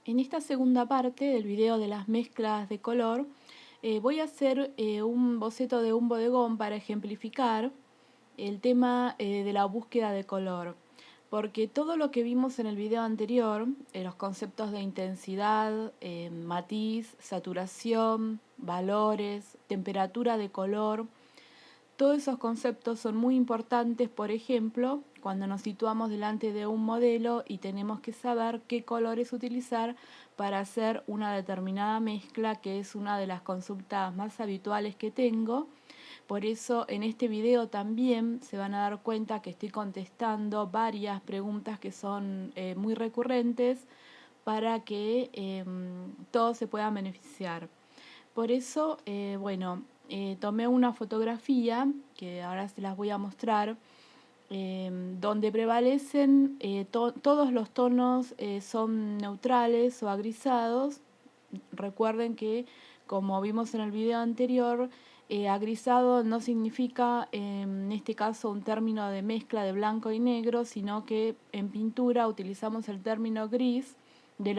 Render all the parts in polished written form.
En esta segunda parte del video de las mezclas de color, voy a hacer un boceto de un bodegón para ejemplificar el tema de la búsqueda de color. Porque todo lo que vimos en el video anterior, los conceptos de intensidad, matiz, saturación, valores, temperatura de color, todos esos conceptos son muy importantes, por ejemplo, cuando nos situamos delante de un modelo y tenemos que saber qué colores utilizar para hacer una determinada mezcla, que es una de las consultas más habituales que tengo. Por eso en este video también se van a dar cuenta que estoy contestando varias preguntas que son muy recurrentes para que todos se puedan beneficiar. Por eso, tomé una fotografía, que ahora se las voy a mostrar, donde prevalecen todos los tonos son neutrales o agrisados. Recuerden que, como vimos en el video anterior, agrisado no significa en este caso un término de mezcla de blanco y negro, sino que en pintura utilizamos el término gris de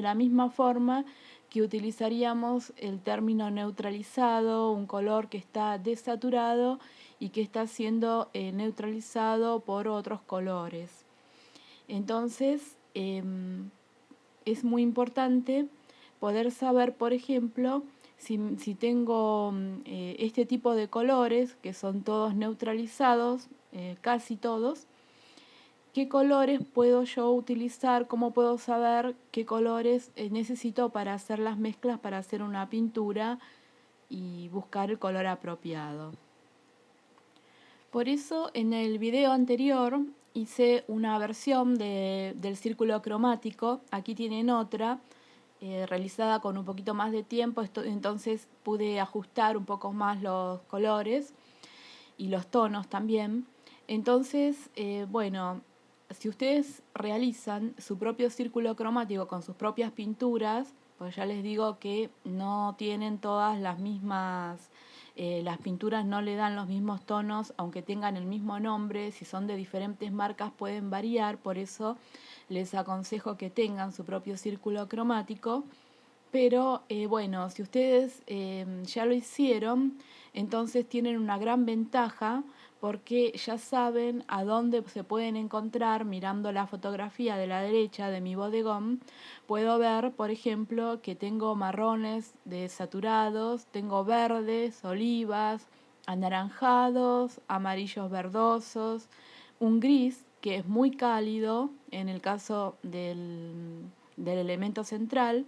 la misma forma que utilizaríamos el término neutralizado, un color que está desaturado y que está siendo neutralizado por otros colores. Entonces, es muy importante poder saber, por ejemplo, si tengo este tipo de colores, que son todos neutralizados, casi todos, qué colores puedo yo utilizar, cómo puedo saber qué colores necesito para hacer las mezclas, para hacer una pintura y buscar el color apropiado. Por eso en el video anterior hice una versión del círculo cromático. Aquí tienen otra realizada con un poquito más de tiempo, entonces pude ajustar un poco más los colores y los tonos también. Entonces, si ustedes realizan su propio círculo cromático con sus propias pinturas, pues ya les digo que no tienen todas las mismas, las pinturas no le dan los mismos tonos, aunque tengan el mismo nombre, si son de diferentes marcas pueden variar, por eso les aconsejo que tengan su propio círculo cromático. Pero si ustedes ya lo hicieron, entonces tienen una gran ventaja porque ya saben a dónde se pueden encontrar. Mirando la fotografía de la derecha de mi bodegón, puedo ver, por ejemplo, que tengo marrones desaturados, tengo verdes, olivas, anaranjados, amarillos verdosos, un gris que es muy cálido en el caso del elemento central.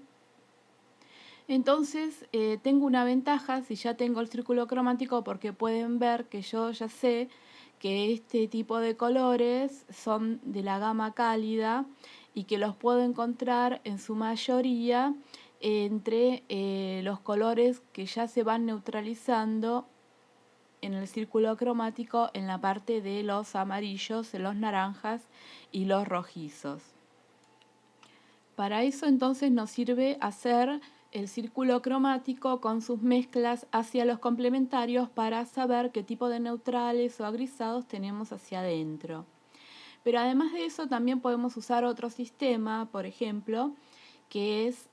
Entonces tengo una ventaja si ya tengo el círculo cromático, porque pueden ver que yo ya sé que este tipo de colores son de la gama cálida y que los puedo encontrar en su mayoría entre los colores que ya se van neutralizando en el círculo cromático en la parte de los amarillos, los naranjas y los rojizos. Para eso entonces nos sirve hacer el círculo cromático con sus mezclas hacia los complementarios para saber qué tipo de neutrales o agrisados tenemos hacia adentro. Pero además de eso también podemos usar otro sistema, por ejemplo, que es,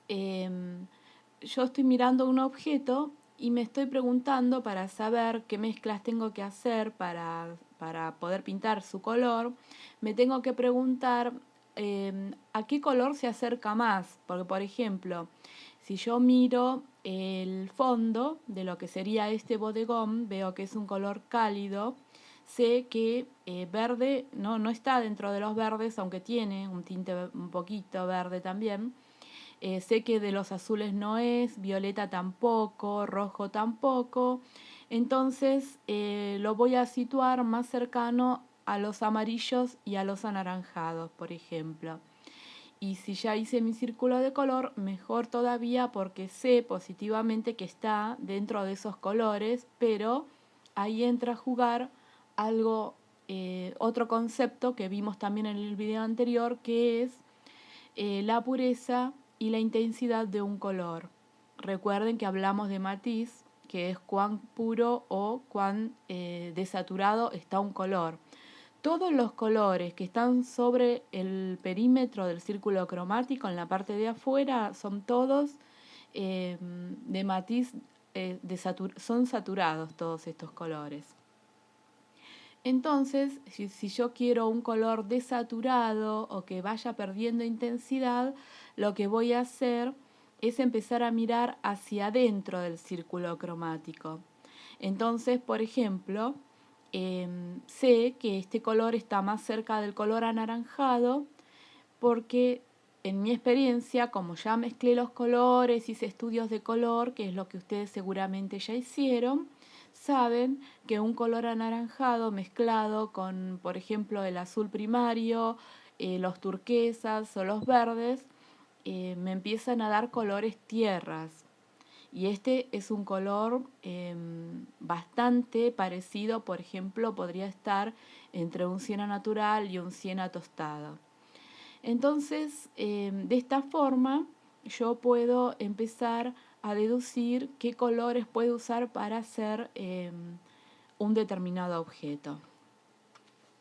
yo estoy mirando un objeto y me estoy preguntando, para saber qué mezclas tengo que hacer para poder pintar su color, me tengo que preguntar a qué color se acerca más. Porque, por ejemplo, si yo miro el fondo de lo que sería este bodegón, veo que es un color cálido. Sé que verde no está dentro de los verdes, aunque tiene un tinte un poquito verde también. Sé que de los azules no es, violeta tampoco, rojo tampoco. Entonces lo voy a situar más cercano a los amarillos y a los anaranjados, por ejemplo. Y si ya hice mi círculo de color, mejor todavía, porque sé positivamente que está dentro de esos colores, pero ahí entra a jugar algo, otro concepto que vimos también en el video anterior, que es la pureza y la intensidad de un color. Recuerden que hablamos de matiz, que es cuán puro o cuán desaturado está un color. todos los colores que están sobre el perímetro del círculo cromático en la parte de afuera son todos de matiz, son saturados todos estos colores. Entonces, si yo quiero un color desaturado o que vaya perdiendo intensidad, lo que voy a hacer es empezar a mirar hacia adentro del círculo cromático. Entonces, por ejemplo, sé que este color está más cerca del color anaranjado porque en mi experiencia, como ya mezclé los colores, hice estudios de color, que es lo que ustedes seguramente ya hicieron, saben que un color anaranjado mezclado con, por ejemplo, el azul primario, los turquesas o los verdes, me empiezan a dar colores tierras. Y este es un color bastante parecido, por ejemplo, podría estar entre un siena natural y un siena tostado. Entonces, de esta forma, yo puedo empezar a deducir qué colores puedo usar para hacer un determinado objeto.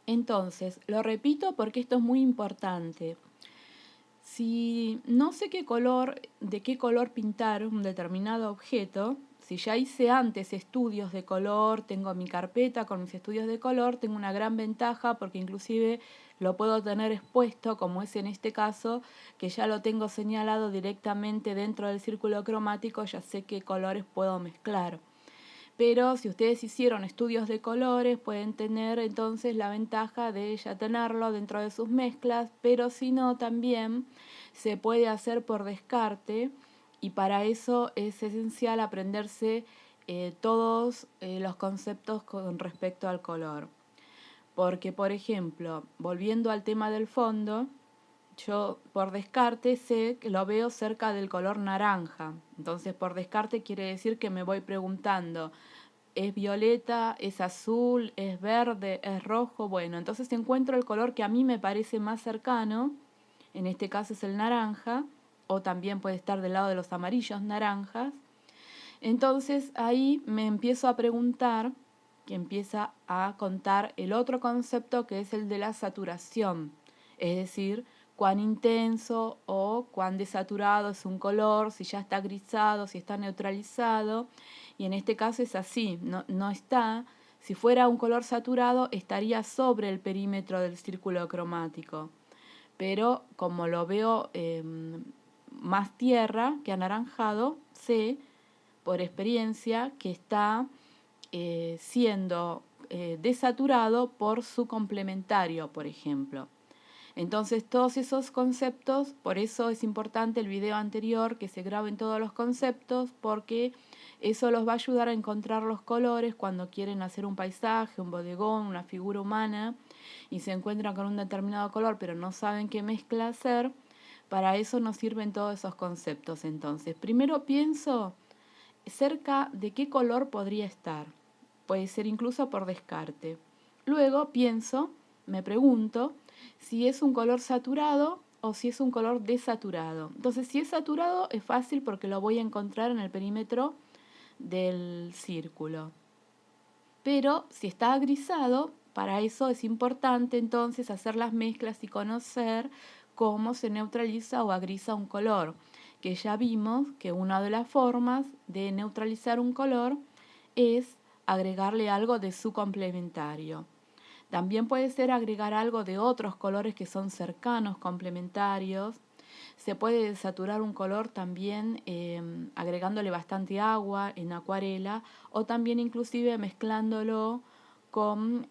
Entonces, lo repito porque esto es muy importante. Si no sé de qué color pintar un determinado objeto, si ya hice antes estudios de color, tengo mi carpeta con mis estudios de color, tengo una gran ventaja porque inclusive lo puedo tener expuesto, como es en este caso, que ya lo tengo señalado directamente dentro del círculo cromático, ya sé qué colores puedo mezclar. Pero si ustedes hicieron estudios de colores, pueden tener entonces la ventaja de ya tenerlo dentro de sus mezclas, pero si no, también se puede hacer por descarte y para eso es esencial aprenderse todos los conceptos con respecto al color. Porque, por ejemplo, volviendo al tema del fondo, yo por descarte sé que lo veo cerca del color naranja. Entonces, por descarte quiere decir que me voy preguntando, ¿es violeta, es azul, es verde, es rojo? Bueno, entonces encuentro el color que a mí me parece más cercano, en este caso es el naranja, o también puede estar del lado de los amarillos naranjas. Entonces ahí me empiezo a preguntar, que empieza a contar el otro concepto que es el de la saturación, es decir, cuán intenso o cuán desaturado es un color, si ya está grisado, si está neutralizado, y en este caso es así, no está. Si fuera un color saturado estaría sobre el perímetro del círculo cromático, pero como lo veo más tierra que anaranjado, sé por experiencia que está siendo desaturado por su complementario, por ejemplo. Entonces todos esos conceptos, por eso es importante el video anterior, que se graben todos los conceptos, porque eso los va a ayudar a encontrar los colores cuando quieren hacer un paisaje, un bodegón, una figura humana, y se encuentran con un determinado color, pero no saben qué mezcla hacer. Para eso nos sirven todos esos conceptos. Entonces, primero pienso cerca de qué color podría estar. Puede ser incluso por descarte. Luego pienso, me pregunto, si es un color saturado o si es un color desaturado. Entonces, si es saturado es fácil porque lo voy a encontrar en el perímetro del círculo. Pero si está grisado, para eso es importante entonces hacer las mezclas y conocer cómo se neutraliza o agrisa un color, que ya vimos que una de las formas de neutralizar un color es agregarle algo de su complementario. También puede ser agregar algo de otros colores que son cercanos, complementarios. Se puede desaturar un color también agregándole bastante agua en acuarela o también inclusive mezclándolo con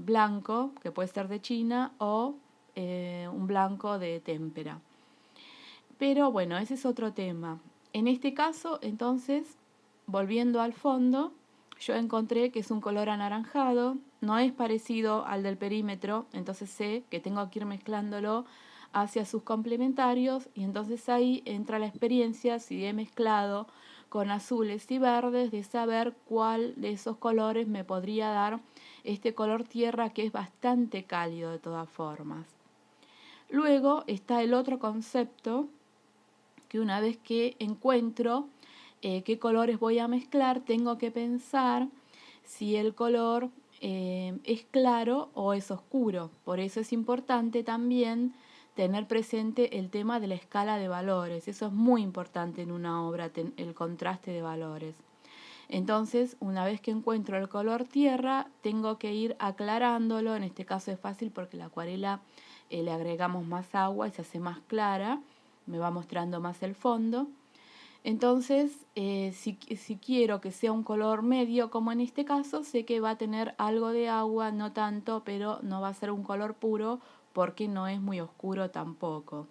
blanco, que puede ser de China, o un blanco de témpera. Pero bueno, ese es otro tema. En este caso, entonces, volviendo al fondo, yo encontré que es un color anaranjado, no es parecido al del perímetro, entonces sé que tengo que ir mezclándolo hacia sus complementarios y entonces ahí entra la experiencia, si he mezclado con azules y verdes, de saber cuál de esos colores me podría dar este color tierra que es bastante cálido de todas formas. Luego está el otro concepto, que una vez que encuentro qué colores voy a mezclar, tengo que pensar si el color es claro o es oscuro. Por eso es importante también tener presente el tema de la escala de valores. Eso es muy importante en una obra, el contraste de valores. Entonces, una vez que encuentro el color tierra, tengo que ir aclarándolo. En este caso es fácil porque la acuarela le agregamos más agua y se hace más clara, me va mostrando más el fondo. Entonces, si quiero que sea un color medio, como en este caso, sé que va a tener algo de agua, no tanto, pero no va a ser un color puro porque no es muy oscuro tampoco.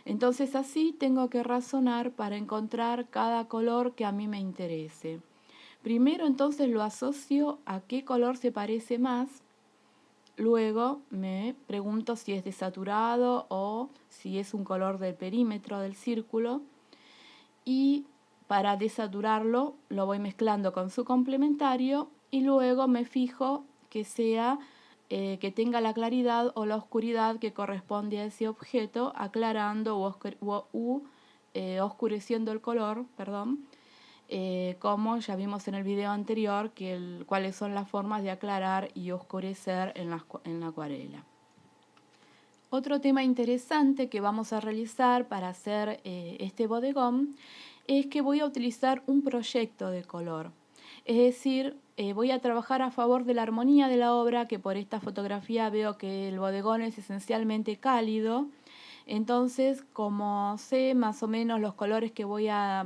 Entonces así tengo que razonar para encontrar cada color que a mí me interese. Primero entonces lo asocio a qué color se parece más. Luego me pregunto si es desaturado o si es un color del perímetro del círculo. Y para desaturarlo lo voy mezclando con su complementario y luego me fijo que sea que tenga la claridad o la oscuridad que corresponde a ese objeto, aclarando u oscureciendo el color, como ya vimos en el video anterior, cuáles son las formas de aclarar y oscurecer en la acuarela. Otro tema interesante que vamos a realizar para hacer este bodegón es que voy a utilizar un proyecto de color. Es decir, voy a trabajar a favor de la armonía de la obra, que por esta fotografía veo que el bodegón es esencialmente cálido. Entonces, como sé más o menos los colores que voy a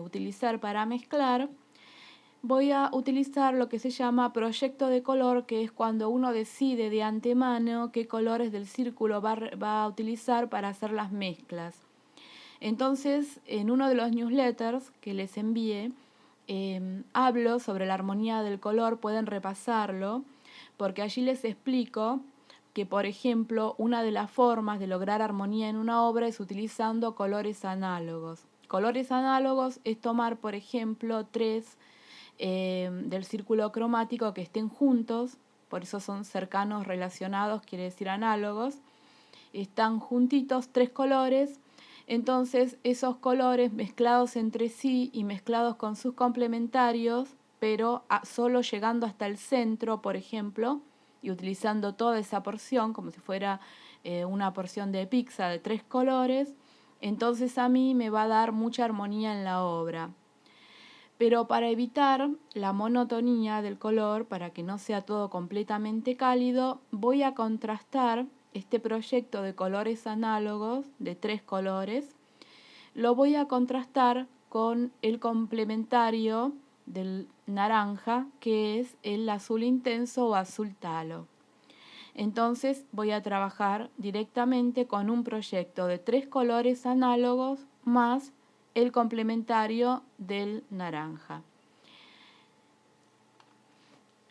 utilizar para mezclar, voy a utilizar lo que se llama proyecto de color, que es cuando uno decide de antemano qué colores del círculo va a utilizar para hacer las mezclas. Entonces, en uno de los newsletters que les envié, hablo sobre la armonía del color, pueden repasarlo, porque allí les explico que, por ejemplo, una de las formas de lograr armonía en una obra es utilizando colores análogos. Colores análogos es tomar, por ejemplo, tres del círculo cromático que estén juntos, por eso son cercanos, relacionados, quiere decir análogos, están juntitos tres colores. Entonces esos colores mezclados entre sí y mezclados con sus complementarios, pero solo llegando hasta el centro, por ejemplo, y utilizando toda esa porción como si fuera una porción de pizza de tres colores, entonces a mí me va a dar mucha armonía en la obra. Pero para evitar la monotonía del color, para que no sea todo completamente cálido, voy a contrastar este proyecto de colores análogos, de tres colores, lo voy a contrastar con el complementario del naranja, que es el azul intenso o azul talo. Entonces voy a trabajar directamente con un proyecto de tres colores análogos más el complementario del naranja.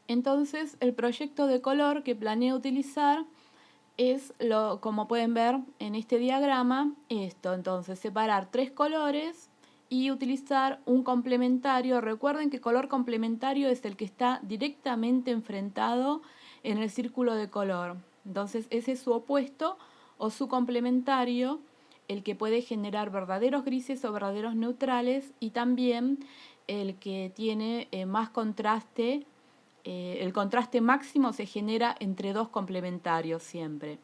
Entonces el proyecto de color que planeo utilizar es, como pueden ver en este diagrama, esto. Entonces separar tres colores y utilizar un complementario. Recuerden que color complementario es el que está directamente enfrentado en el círculo de color. Entonces ese es su opuesto o su complementario, el que puede generar verdaderos grises o verdaderos neutrales, y también el que tiene más contraste. El contraste máximo se genera entre dos complementarios siempre.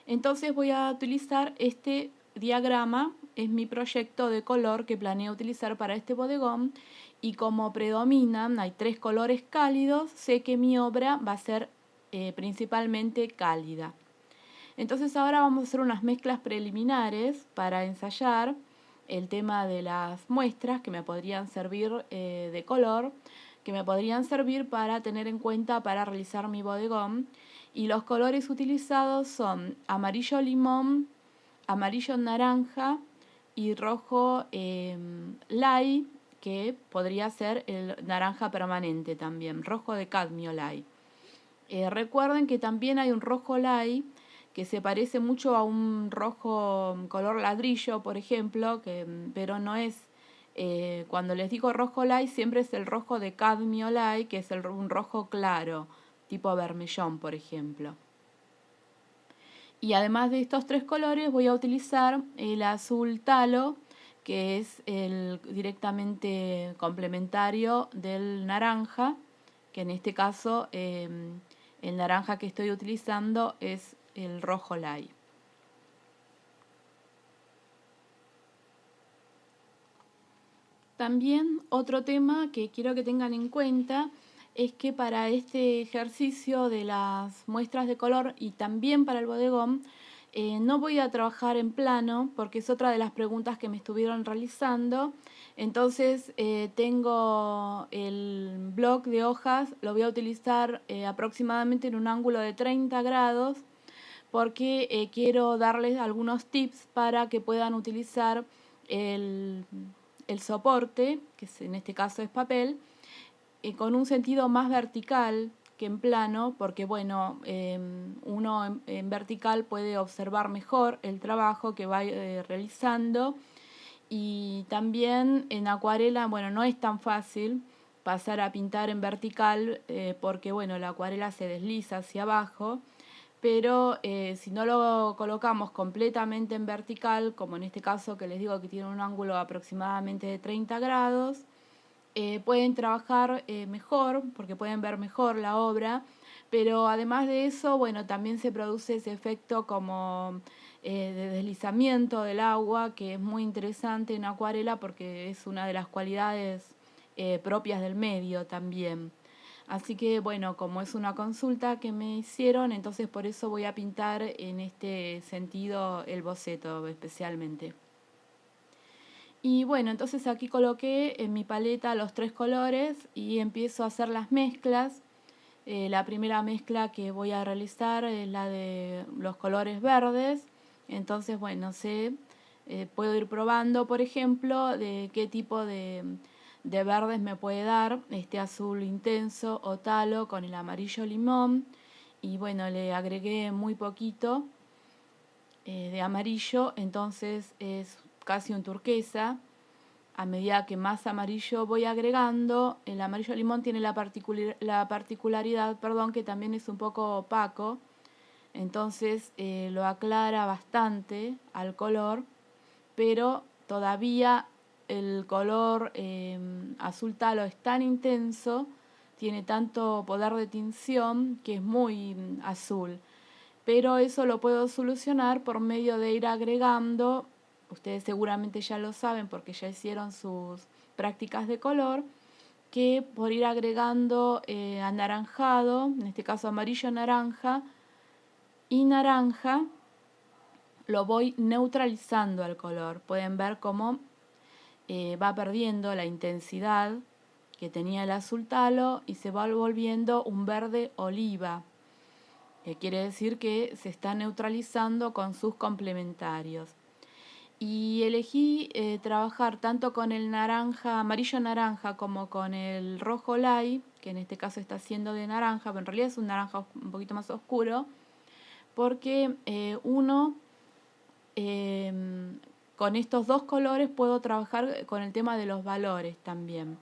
Entonces voy a utilizar este diagrama, es mi proyecto de color que planeo utilizar para este bodegón, y como predominan, hay tres colores cálidos, sé que mi obra va a ser principalmente cálida. Entonces ahora vamos a hacer unas mezclas preliminares para ensayar el tema de las muestras que me podrían servir de color, que me podrían servir para tener en cuenta para realizar mi bodegón. Y los colores utilizados son amarillo limón, amarillo naranja y rojo lye, que podría ser el naranja permanente también, rojo de cadmio lye. Recuerden que también hay un rojo lye que se parece mucho a un rojo color ladrillo, por ejemplo, pero no es, cuando les digo rojo lye, siempre es el rojo de cadmio lye, que es un rojo claro, tipo vermellón, por ejemplo. Y además de estos tres colores voy a utilizar el azul talo, que es el directamente complementario del naranja, que en este caso el naranja que estoy utilizando es el rojo light. También otro tema que quiero que tengan en cuenta es que para este ejercicio de las muestras de color y también para el bodegón, no voy a trabajar en plano porque es otra de las preguntas que me estuvieron realizando. Entonces tengo el bloc de hojas, lo voy a utilizar aproximadamente en un ángulo de 30 grados porque quiero darles algunos tips para que puedan utilizar el, el soporte, que en este caso es papel, con un sentido más vertical que en plano, porque bueno, uno en vertical puede observar mejor el trabajo que va realizando, y también en acuarela, bueno, no es tan fácil pasar a pintar en vertical porque bueno, la acuarela se desliza hacia abajo, pero si no lo colocamos completamente en vertical, como en este caso que les digo que tiene un ángulo aproximadamente de 30 grados, pueden trabajar mejor, porque pueden ver mejor la obra, pero además de eso, bueno, también se produce ese efecto como de deslizamiento del agua, que es muy interesante en acuarela porque es una de las cualidades propias del medio también. Así que bueno, como es una consulta que me hicieron, entonces por eso voy a pintar en este sentido el boceto especialmente. Y bueno, entonces aquí coloqué en mi paleta los 3 colores y empiezo a hacer las mezclas. La primera mezcla que voy a realizar es la de los colores verdes. Entonces, bueno, puedo ir probando, por ejemplo, de qué tipo de verdes me puede dar este azul intenso o talo con el amarillo limón. Y bueno, le agregué muy poquito de amarillo, entonces es casi un turquesa. A medida que más amarillo voy agregando, el amarillo limón tiene la particularidad, que también es un poco opaco, entonces lo aclara bastante al color, pero todavía el color azul talo es tan intenso, tiene tanto poder de tinción que es muy azul. Pero eso lo puedo solucionar por medio de ir agregando, ustedes seguramente ya lo saben porque ya hicieron sus prácticas de color, que por ir agregando anaranjado, en este caso amarillo naranja y naranja, lo voy neutralizando al color. Pueden ver cómo va perdiendo la intensidad que tenía el azul talo y se va volviendo un verde oliva, que quiere decir que se está neutralizando con sus complementarios. Y elegí trabajar tanto con el naranja, amarillo naranja, como con el rojo light, que en este caso está siendo de naranja, pero en realidad es un naranja un poquito más oscuro, porque con estos dos colores puedo trabajar con el tema de los valores también.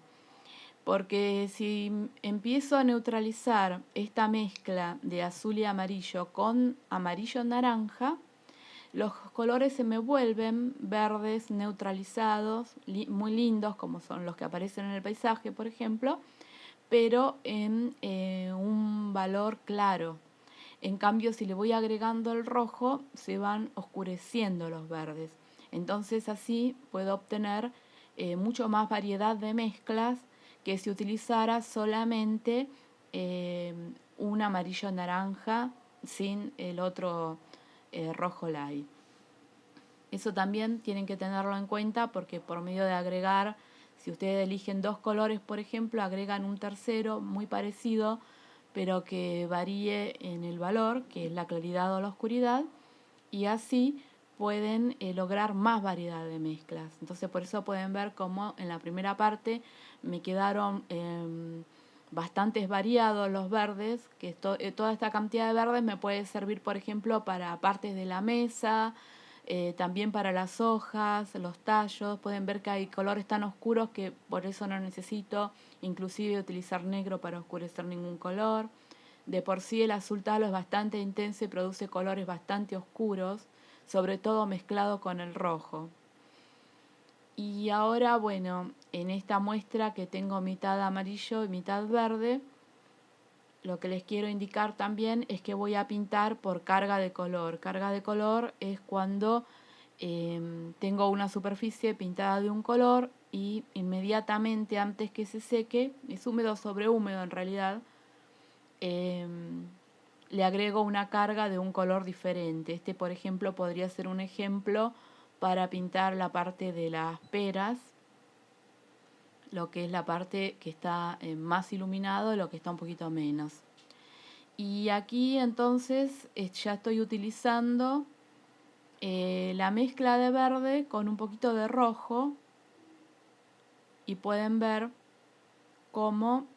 Porque si empiezo a neutralizar esta mezcla de azul y amarillo con amarillo naranja, los colores se me vuelven verdes neutralizados, muy lindos, como son los que aparecen en el paisaje, por ejemplo, pero en un valor claro. En cambio, si le voy agregando el rojo, se van oscureciendo los verdes. Entonces así puedo obtener mucho más variedad de mezclas que si utilizara solamente un amarillo naranja sin el otro rojo light. Eso también tienen que tenerlo en cuenta porque por medio de agregar, si ustedes eligen dos colores, por ejemplo, agregan un tercero muy parecido, pero que varíe en el valor, que es la claridad o la oscuridad, y así pueden lograr más variedad de mezclas. Entonces por eso pueden ver cómo en la primera parte me quedaron bastantes variados los verdes, que toda esta cantidad de verdes me puede servir, por ejemplo, para partes de la mesa, también para las hojas, los tallos. Pueden ver que hay colores tan oscuros que por eso no necesito inclusive utilizar negro para oscurecer ningún color. De por sí el azul talo es bastante intenso y produce colores bastante oscuros, sobre todo mezclado con el rojo. Y ahora, bueno, en esta muestra que tengo mitad amarillo y mitad verde, lo que les quiero indicar también es que voy a pintar por carga de color. Carga de color es cuando tengo una superficie pintada de un color y inmediatamente antes que se seque, es húmedo sobre húmedo en realidad, le agrego una carga de un color diferente. Este, por ejemplo, podría ser un ejemplo para pintar la parte de las peras, lo que es la parte que está más iluminado y lo que está un poquito menos. Y aquí entonces ya estoy utilizando la mezcla de verde con un poquito de rojo y pueden ver cómo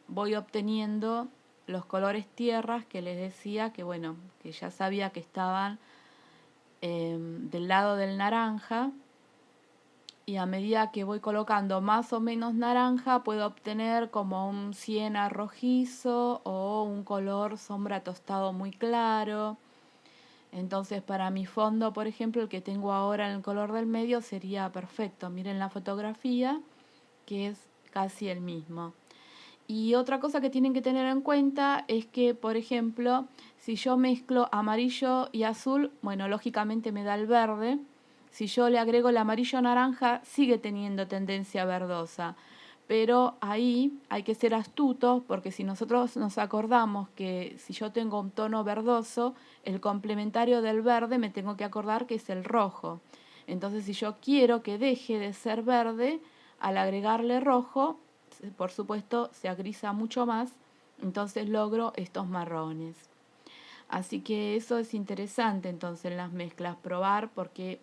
voy obteniendo los colores tierras que les decía que bueno, que ya sabía que estaban del lado del naranja, y a medida que voy colocando más o menos naranja puedo obtener como un siena rojizo o un color sombra tostado muy claro. Entonces para mi fondo, por ejemplo, el que tengo ahora en el color del medio sería perfecto. Miren la fotografía, que es casi el mismo. Y otra cosa que tienen que tener en cuenta es que, por ejemplo, si yo mezclo amarillo y azul, bueno, lógicamente me da el verde. Si yo le agrego el amarillo naranja, sigue teniendo tendencia verdosa. Pero ahí hay que ser astutos porque si nosotros nos acordamos que si yo tengo un tono verdoso, el complementario del verde me tengo que acordar que es el rojo. Entonces si yo quiero que deje de ser verde, al agregarle rojo, por supuesto se agrisa mucho más, entonces logro estos marrones. Así que eso es interesante entonces en las mezclas, probar, porque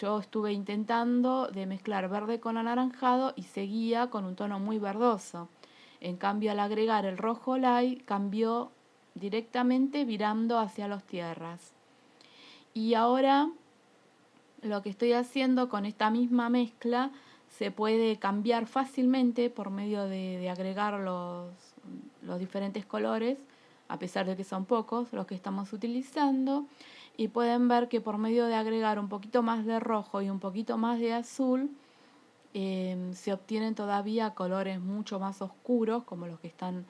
yo estuve intentando de mezclar verde con anaranjado y seguía con un tono muy verdoso. En cambio, al agregar el rojo light, cambió directamente virando hacia las tierras. Y ahora lo que estoy haciendo con esta misma mezcla se puede cambiar fácilmente por medio de agregar los diferentes colores, a pesar de que son pocos los que estamos utilizando. Y pueden ver que por medio de agregar un poquito más de rojo y un poquito más de azul, se obtienen todavía colores mucho más oscuros, como los que están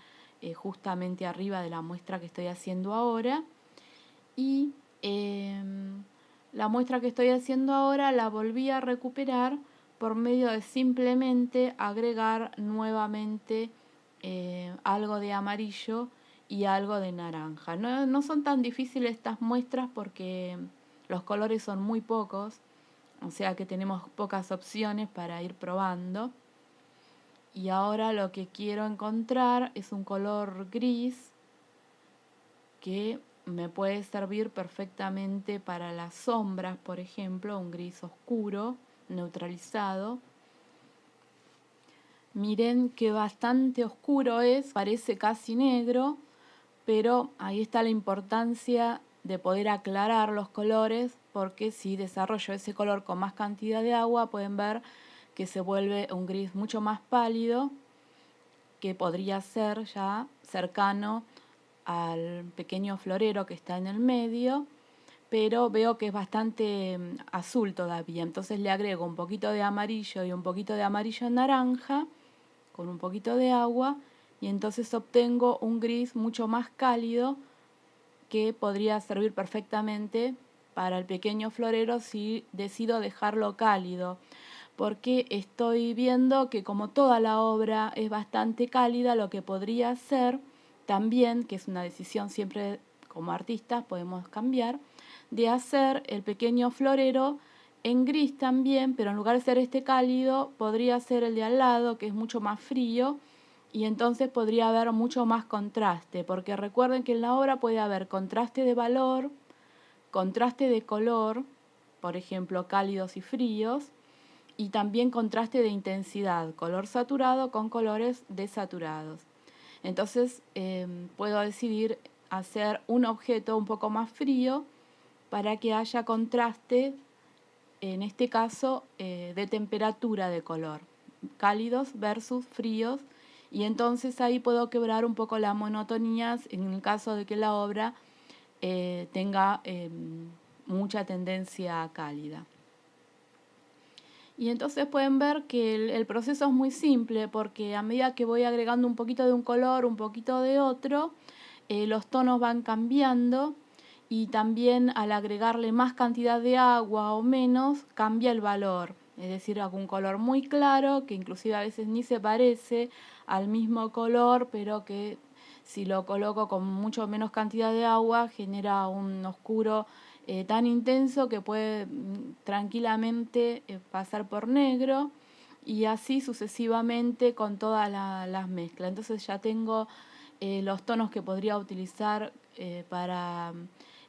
justamente arriba de la muestra que estoy haciendo ahora. Y la muestra que estoy haciendo ahora la volví a recuperar por medio de simplemente agregar nuevamente algo de amarillo y algo de naranja. No son tan difíciles estas muestras porque los colores son muy pocos, o sea que tenemos pocas opciones para ir probando. Y ahora lo que quiero encontrar es un color gris que me puede servir perfectamente para las sombras, por ejemplo, un gris oscuro, neutralizado. Miren que bastante oscuro es, parece casi negro, pero ahí está la importancia de poder aclarar los colores, porque si desarrollo ese color con más cantidad de agua, pueden ver que se vuelve un gris mucho más pálido, que podría ser ya cercano al pequeño florero que está en el medio, pero veo que es bastante azul todavía. Entonces le agrego un poquito de amarillo y un poquito de amarillo naranja con un poquito de agua y entonces obtengo un gris mucho más cálido que podría servir perfectamente para el pequeño florero si decido dejarlo cálido, porque estoy viendo que como toda la obra es bastante cálida, lo que podría hacer también, que es una decisión siempre como artistas podemos cambiar, de hacer el pequeño florero en gris también, pero en lugar de ser este cálido, podría ser el de al lado, que es mucho más frío, y entonces podría haber mucho más contraste, porque recuerden que en la obra puede haber contraste de valor, contraste de color, por ejemplo, cálidos y fríos, y también contraste de intensidad, color saturado con colores desaturados. Entonces puedo decidir hacer un objeto un poco más frío para que haya contraste, en este caso de temperatura de color, cálidos versus fríos, y entonces ahí puedo quebrar un poco la monotonía en el caso de que la obra tenga mucha tendencia cálida. Y entonces pueden ver que el proceso es muy simple porque a medida que voy agregando un poquito de un color, un poquito de otro, los tonos van cambiando y también al agregarle más cantidad de agua o menos cambia el valor. Es decir, hago un color muy claro que inclusive a veces ni se parece al mismo color, pero que si lo coloco con mucho menos cantidad de agua genera un oscuro tan intenso que puede tranquilamente pasar por negro y así sucesivamente con todas las mezclas. Entonces ya tengo los tonos que podría utilizar para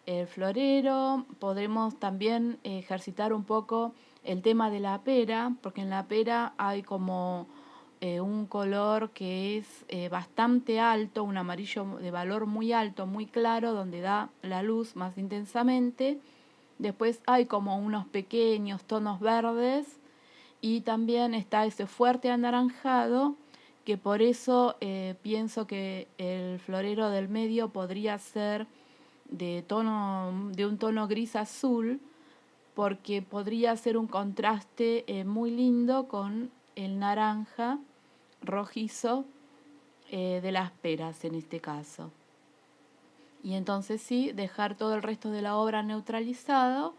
el florero. Podremos también ejercitar un poco el tema de la pera, porque en la pera hay como un color que es bastante alto, un amarillo de valor muy alto, muy claro, donde da la luz más intensamente. Después hay como unos pequeños tonos verdes y también está ese fuerte anaranjado que por eso pienso que el florero del medio podría ser de un tono gris azul porque podría ser un contraste muy lindo con el naranja rojizo de las peras en este caso. Y entonces sí, dejar todo el resto de la obra neutralizado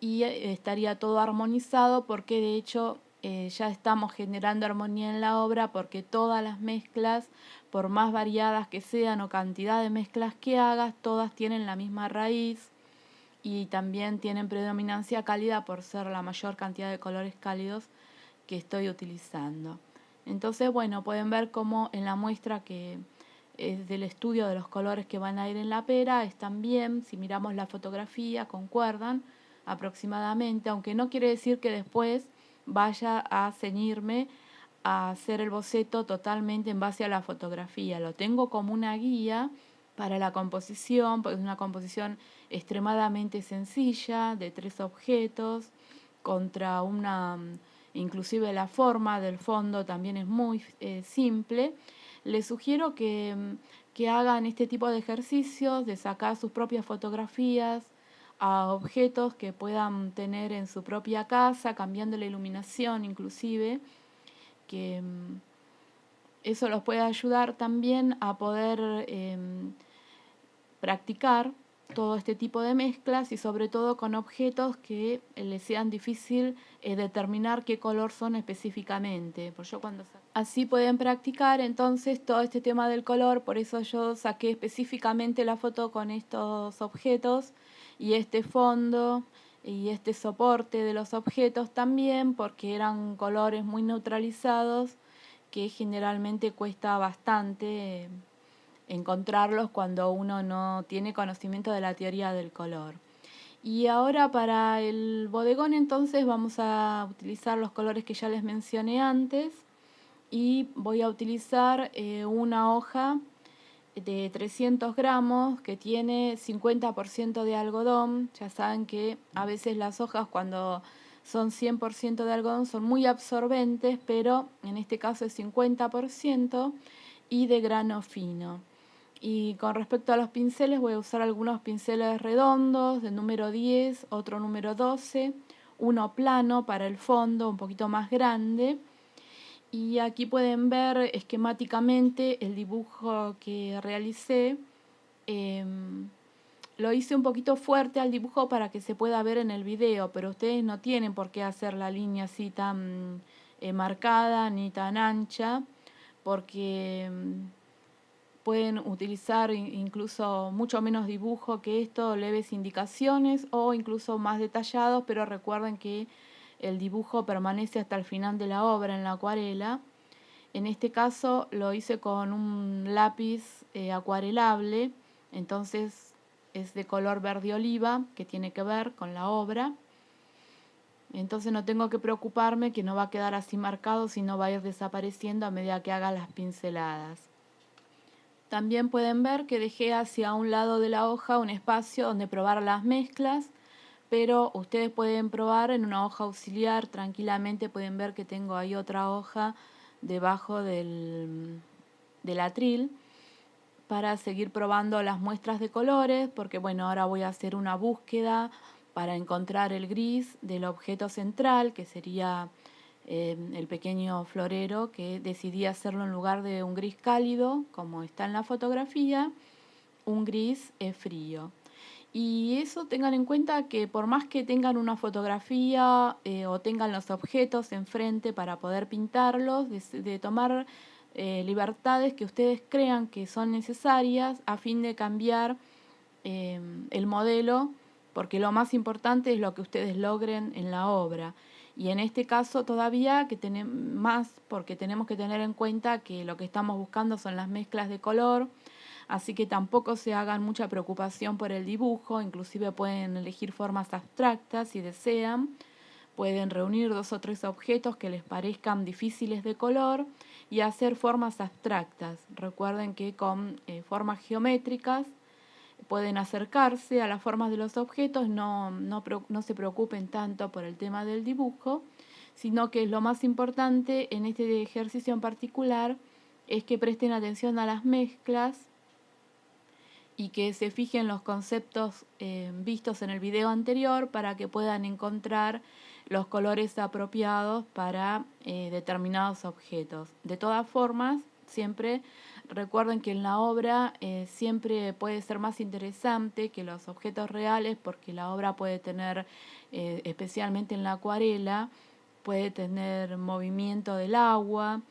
y estaría todo armonizado porque de hecho ya estamos generando armonía en la obra porque todas las mezclas, por más variadas que sean o cantidad de mezclas que hagas, todas tienen la misma raíz y también tienen predominancia cálida por ser la mayor cantidad de colores cálidos que estoy utilizando. Entonces, bueno, pueden ver cómo en la muestra que es del estudio de los colores que van a ir en la pera, están bien, si miramos la fotografía, concuerdan aproximadamente, aunque no quiere decir que después vaya a ceñirme a hacer el boceto totalmente en base a la fotografía. Lo tengo como una guía para la composición, porque es una composición extremadamente sencilla, de 3 objetos, contra una, inclusive la forma del fondo también es muy simple. Les sugiero que hagan este tipo de ejercicios, de sacar sus propias fotografías a objetos que puedan tener en su propia casa, cambiando la iluminación inclusive, que eso los puede ayudar también a poder practicar todo este tipo de mezclas y sobre todo con objetos que les sean difícil determinar qué color son específicamente. Así pueden practicar entonces todo este tema del color, por eso yo saqué específicamente la foto con estos objetos y este fondo y este soporte de los objetos también, porque eran colores muy neutralizados que generalmente cuesta bastante encontrarlos cuando uno no tiene conocimiento de la teoría del color. Y ahora para el bodegón entonces vamos a utilizar los colores que ya les mencioné antes y voy a utilizar una hoja de 300 gramos que tiene 50% de algodón. Ya saben que a veces las hojas cuando son 100% de algodón son muy absorbentes, pero en este caso es 50% y de grano fino. Y con respecto a los pinceles voy a usar algunos pinceles redondos de número 10, otro número 12, uno plano para el fondo un poquito más grande. Y aquí pueden ver esquemáticamente el dibujo que realicé. Lo hice un poquito fuerte al dibujo para que se pueda ver en el video, pero ustedes no tienen por qué hacer la línea así tan marcada ni tan ancha, porque pueden utilizar incluso mucho menos dibujo que esto, leves indicaciones o incluso más detallados, pero recuerden que el dibujo permanece hasta el final de la obra en la acuarela. En este caso lo hice con un lápiz acuarelable, entonces es de color verde oliva, que tiene que ver con la obra. Entonces no tengo que preocuparme que no va a quedar así marcado, sino va a ir desapareciendo a medida que haga las pinceladas. También pueden ver que dejé hacia un lado de la hoja un espacio donde probar las mezclas, pero ustedes pueden probar en una hoja auxiliar tranquilamente. Pueden ver que tengo ahí otra hoja debajo del atril para seguir probando las muestras de colores, porque bueno, ahora voy a hacer una búsqueda para encontrar el gris del objeto central, que sería el pequeño florero, que decidí hacerlo en lugar de un gris cálido, como está en la fotografía, un gris frío. Y eso tengan en cuenta que por más que tengan una fotografía o tengan los objetos enfrente para poder pintarlos, de tomar libertades que ustedes crean que son necesarias a fin de cambiar el modelo, porque lo más importante es lo que ustedes logren en la obra. Y en este caso todavía que tenemos más, porque tenemos que tener en cuenta que lo que estamos buscando son las mezclas de color, así que tampoco se hagan mucha preocupación por el dibujo, inclusive pueden elegir formas abstractas si desean, pueden reunir 2 o 3 objetos que les parezcan difíciles de color y hacer formas abstractas. Recuerden que con formas geométricas pueden acercarse a las formas de los objetos, no se preocupen tanto por el tema del dibujo, sino que lo más importante en este ejercicio en particular es que presten atención a las mezclas y que se fijen los conceptos vistos en el video anterior para que puedan encontrar los colores apropiados para determinados objetos. De todas formas, siempre recuerden que en la obra siempre puede ser más interesante que los objetos reales, porque la obra puede tener, especialmente en la acuarela, puede tener movimiento del agua,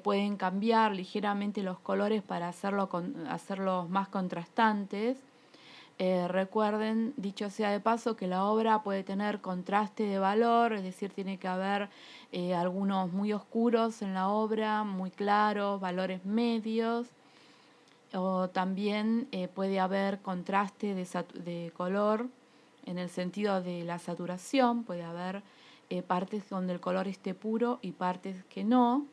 pueden cambiar ligeramente los colores para hacerlos más contrastantes. Recuerden, dicho sea de paso, que la obra puede tener contraste de valor, es decir, tiene que haber algunos muy oscuros en la obra, muy claros, valores medios, o también puede haber contraste de color en el sentido de la saturación, puede haber partes donde el color esté puro y partes que no,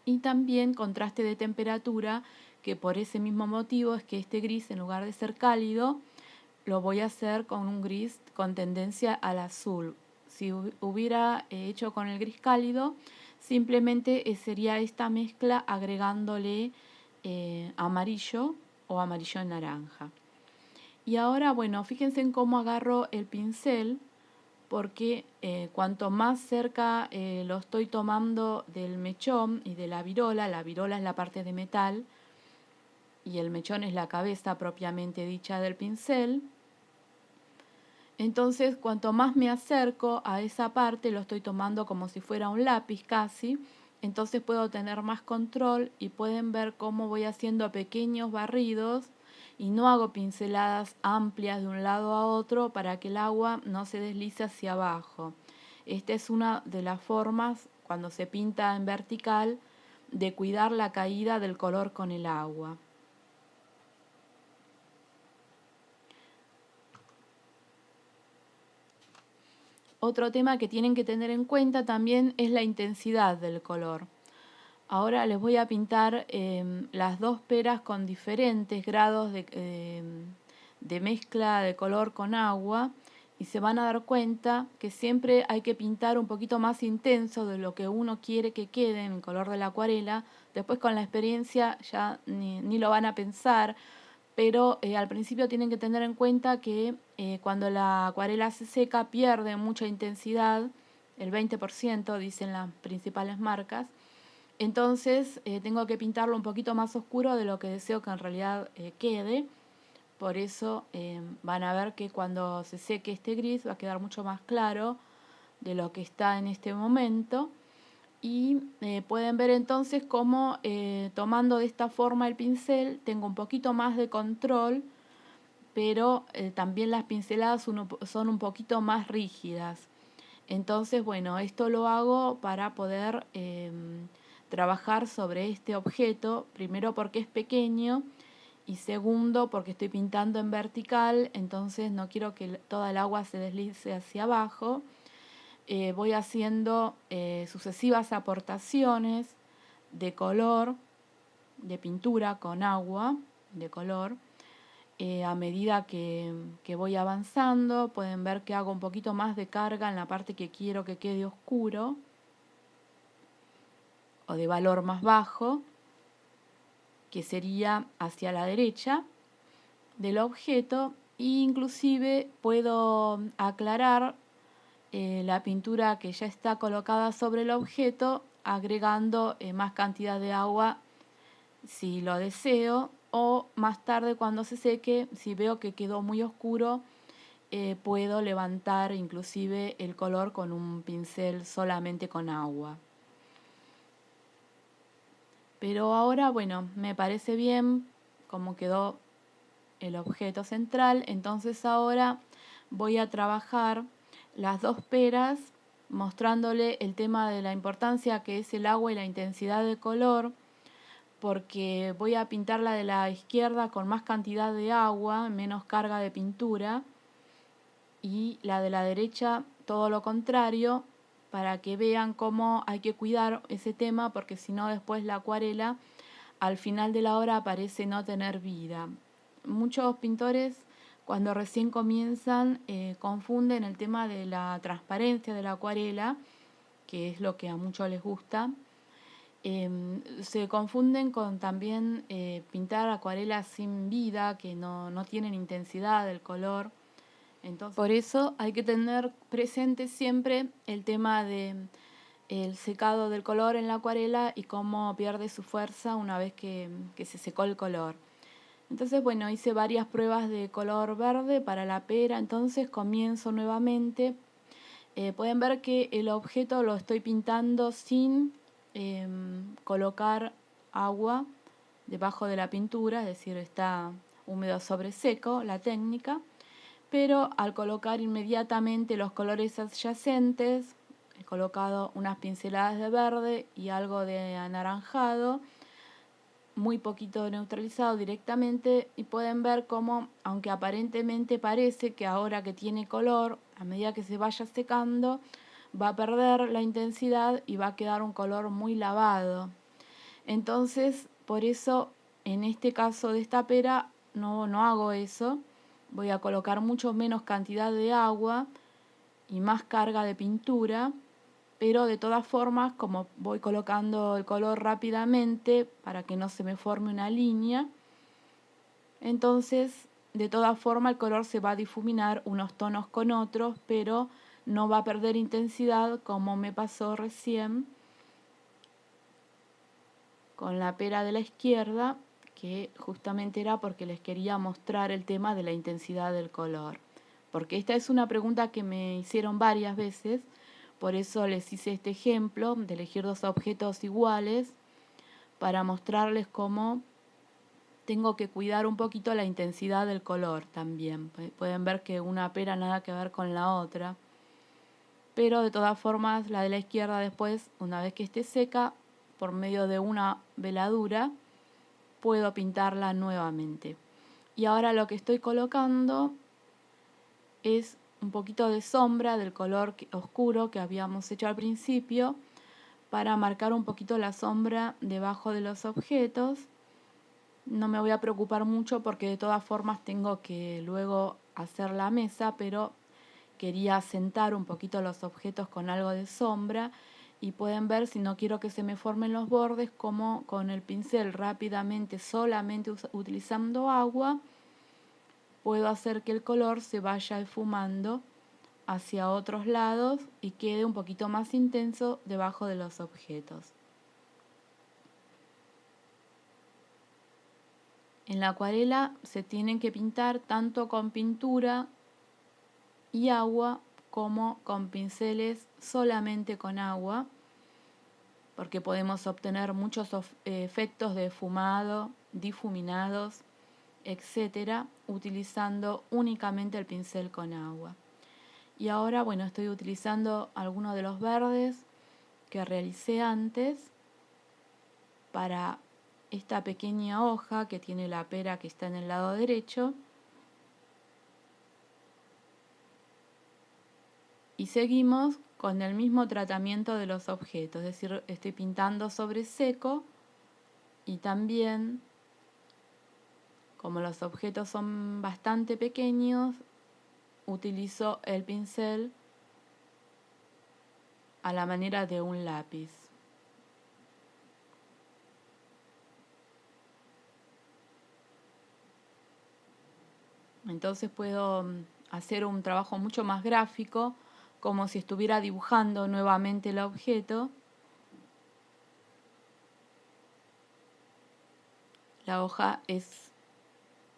y también contraste de temperatura, que por ese mismo motivo es que este gris, en lugar de ser cálido, lo voy a hacer con un gris con tendencia al azul. Si hubiera hecho con el gris cálido, simplemente sería esta mezcla agregándole amarillo o amarillo en naranja. Y ahora, bueno, fíjense en cómo agarro el pincel, porque cuanto más cerca lo estoy tomando del mechón y de la virola es la parte de metal y el mechón es la cabeza propiamente dicha del pincel, entonces cuanto más me acerco a esa parte, lo estoy tomando como si fuera un lápiz casi, entonces puedo tener más control y pueden ver cómo voy haciendo pequeños barridos y no hago pinceladas amplias de un lado a otro para que el agua no se deslice hacia abajo. Esta es una de las formas, cuando se pinta en vertical, de cuidar la caída del color con el agua. Otro tema que tienen que tener en cuenta también es la intensidad del color. Ahora les voy a pintar las 2 peras con diferentes grados de mezcla de color con agua, y se van a dar cuenta que siempre hay que pintar un poquito más intenso de lo que uno quiere que quede en el color de la acuarela. Después con la experiencia ya ni lo van a pensar, pero al principio tienen que tener en cuenta que cuando la acuarela se seca pierde mucha intensidad, el 20% dicen las principales marcas. Entonces tengo que pintarlo un poquito más oscuro de lo que deseo que en realidad quede. Por eso van a ver que cuando se seque este gris va a quedar mucho más claro de lo que está en este momento. Y pueden ver entonces cómo tomando de esta forma el pincel tengo un poquito más de control, pero también las pinceladas son un poquito más rígidas. Entonces, bueno, esto lo hago para poder trabajar sobre este objeto, primero porque es pequeño y segundo porque estoy pintando en vertical, entonces no quiero que toda el agua se deslice hacia abajo. Voy haciendo sucesivas aportaciones de color, de pintura con agua, de color. A medida que voy avanzando, pueden ver que hago un poquito más de carga en la parte que quiero que quede oscuro o de valor más bajo, que sería hacia la derecha del objeto, E inclusive puedo aclarar la pintura que ya está colocada sobre el objeto, agregando más cantidad de agua si lo deseo, o más tarde cuando se seque, si veo que quedó muy oscuro, puedo levantar inclusive el color con un pincel solamente con agua. Pero ahora, bueno, me parece bien cómo quedó el objeto central, entonces ahora voy a trabajar las dos peras mostrándole el tema de la importancia que es el agua y la intensidad de color, porque voy a pintar la de la izquierda con más cantidad de agua, menos carga de pintura, y la de la derecha todo lo contrario, para que vean cómo hay que cuidar ese tema, porque si no después la acuarela al final de la obra parece no tener vida. Muchos pintores cuando recién comienzan confunden el tema de la transparencia de la acuarela, que es lo que a muchos les gusta. Se confunden con también pintar acuarelas sin vida, que no tienen intensidad del color. Entonces, por eso hay que tener presente siempre el tema de el secado del color en la acuarela y cómo pierde su fuerza una vez que se secó el color. Entonces, bueno, hice varias pruebas de color verde para la pera, entonces comienzo nuevamente. Pueden ver que el objeto lo estoy pintando sin colocar agua debajo de la pintura, es decir, está húmedo sobre seco la técnica, pero al colocar inmediatamente los colores adyacentes, he colocado unas pinceladas de verde y algo de anaranjado, muy poquito neutralizado directamente, y pueden ver cómo, aunque aparentemente parece que ahora que tiene color, a medida que se vaya secando, va a perder la intensidad y va a quedar un color muy lavado. Entonces, por eso, en este caso de esta pera, no hago eso. Voy a colocar mucho menos cantidad de agua y más carga de pintura, pero de todas formas, como voy colocando el color rápidamente para que no se me forme una línea, entonces de todas formas el color se va a difuminar unos tonos con otros, pero no va a perder intensidad como me pasó recién con la pera de la izquierda, que justamente era porque les quería mostrar el tema de la intensidad del color. Porque esta es una pregunta que me hicieron varias veces, por eso les hice este ejemplo de elegir dos objetos iguales para mostrarles cómo tengo que cuidar un poquito la intensidad del color también. Pueden ver que una pera nada que ver con la otra, pero de todas formas la de la izquierda después, una vez que esté seca, por medio de una veladura, puedo pintarla nuevamente. Y ahora lo que estoy colocando es un poquito de sombra del color oscuro que habíamos hecho al principio, para marcar un poquito la sombra debajo de los objetos. No me voy a preocupar mucho porque de todas formas tengo que luego hacer la mesa, pero quería asentar un poquito los objetos con algo de sombra, y pueden ver, si no quiero que se me formen los bordes, como con el pincel rápidamente, solamente utilizando agua, puedo hacer que el color se vaya esfumando hacia otros lados y quede un poquito más intenso debajo de los objetos. En la acuarela se tienen que pintar tanto con pintura y agua como con pinceles solamente con agua, porque podemos obtener muchos efectos de fumado, difuminados, etcétera, utilizando únicamente el pincel con agua. Y ahora, bueno, estoy utilizando algunos de los verdes que realicé antes para esta pequeña hoja que tiene la pera que está en el lado derecho. Y seguimos con el mismo tratamiento de los objetos, es decir, estoy pintando sobre seco, y también, como los objetos son bastante pequeños, utilizo el pincel a la manera de un lápiz. Entonces puedo hacer un trabajo mucho más gráfico, como si estuviera dibujando nuevamente el objeto. La hoja es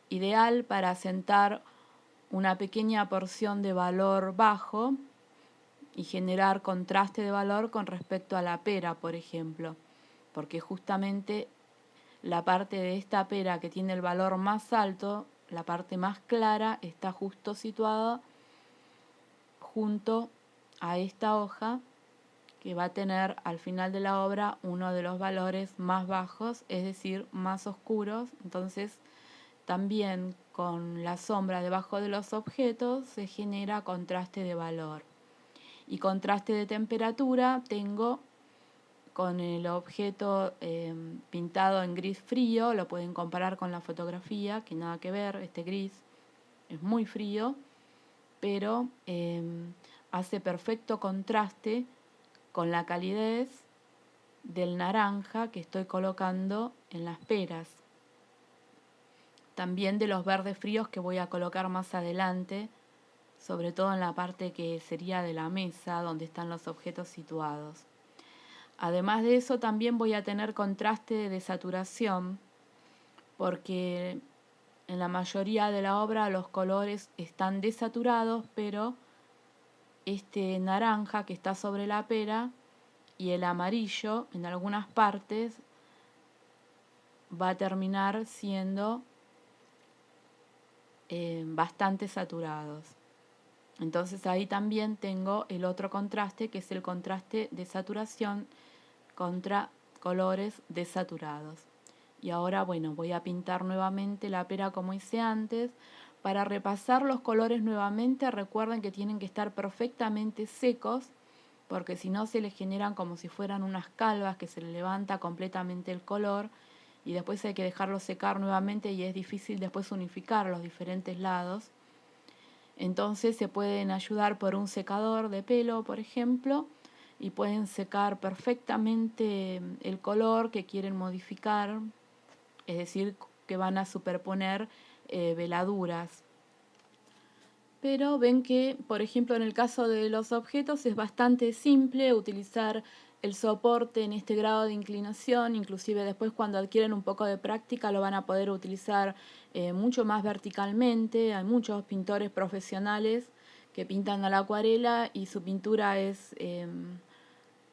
ideal para asentar una pequeña porción de valor bajo y generar contraste de valor con respecto a la pera, por ejemplo, porque justamente la parte de esta pera que tiene el valor más alto, la parte más clara, está justo situada junto a esta hoja que va a tener al final de la obra uno de los valores más bajos, es decir, más oscuros. Entonces, también con la sombra debajo de los objetos se genera contraste de valor. Y contraste de temperatura tengo con el objeto pintado en gris frío, lo pueden comparar con la fotografía, que nada que ver, este gris es muy frío, pero hace perfecto contraste con la calidez del naranja que estoy colocando en las peras. También de los verdes fríos que voy a colocar más adelante, sobre todo en la parte que sería de la mesa donde están los objetos situados. Además de eso también voy a tener contraste de saturación, porque en la mayoría de la obra los colores están desaturados, pero este naranja que está sobre la pera y el amarillo en algunas partes va a terminar siendo bastante saturados. Entonces ahí también tengo el otro contraste, que es el contraste de saturación contra colores desaturados. Y ahora, bueno, voy a pintar nuevamente la pera como hice antes. Para repasar los colores nuevamente, recuerden que tienen que estar perfectamente secos, porque si no se les generan como si fueran unas calvas que se le levanta completamente el color y después hay que dejarlo secar nuevamente y es difícil después unificar los diferentes lados. Entonces se pueden ayudar por un secador de pelo, por ejemplo, y pueden secar perfectamente el color que quieren modificar, es decir, que van a superponer veladuras. Pero ven que, por ejemplo, en el caso de los objetos es bastante simple utilizar el soporte en este grado de inclinación, inclusive después cuando adquieren un poco de práctica lo van a poder utilizar mucho más verticalmente. Hay muchos pintores profesionales que pintan a la acuarela y su pintura es